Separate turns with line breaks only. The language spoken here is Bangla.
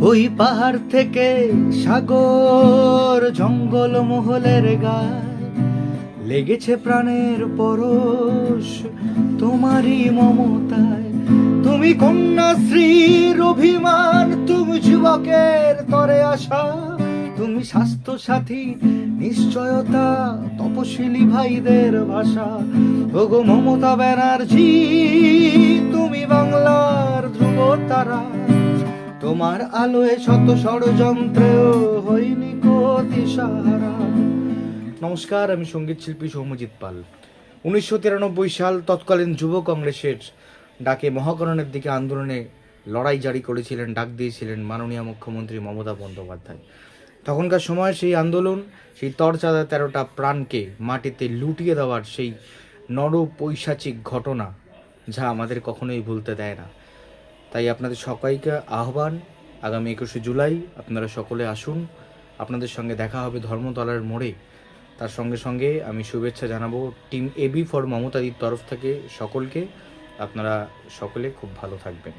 ওই পাহাড় থেকে সাগর জঙ্গল মহলের গায় লেগেছে প্রাণের পরশ তোমারই মমতায়। তুমি কন্যাশ্রীর অভিমান, তুমি যুবকের তরে আশা, তুমি স্বাস্থ্য সাথী নিশ্চয়তা, তপশিলি ভাইদের ভাষা। ওগো মমতা ব্যানার্জি, তুমি বাংলার ধ্রুব তারা, তোমার আলোয় শত ষড়যন্ত্রেও হয়নি দিশাহারা। নমস্কার, আমি সঙ্গীত শিল্পী সৌম্যজিৎ পাল। 1993 সাল তৎকালীন যুব কংগ্রেসের ডাকে মহাকরণের দিকে আন্দোলনে লড়াই জারি করেছিলেন, ডাক দিয়েছিলেন মাননীয় মুখ্যমন্ত্রী মমতা বন্দ্যোপাধ্যায়। তখনকার সময় সেই আন্দোলন, সেই তরচাঁদা 13টা প্রাণকে মাটিতে লুটিয়ে দেওয়ার সেই নরপৈশাচিক ঘটনা, যা আমাদের কখনোই ভুলতে দেয় না। তাই আপনাদের সবাইকে আহ্বান, আগামী 21শে জুলাই আপনারা সকলে আসুন। আপনাদের সঙ্গে দেখা হবে ধর্মতলার মোড়ে। তার সঙ্গে সঙ্গে আমি শুভেচ্ছা জানাবো টিম এবি ফর মমতাদির তরফ থেকে সকলকে। আপনারা সকলে খুব ভালো থাকবেন।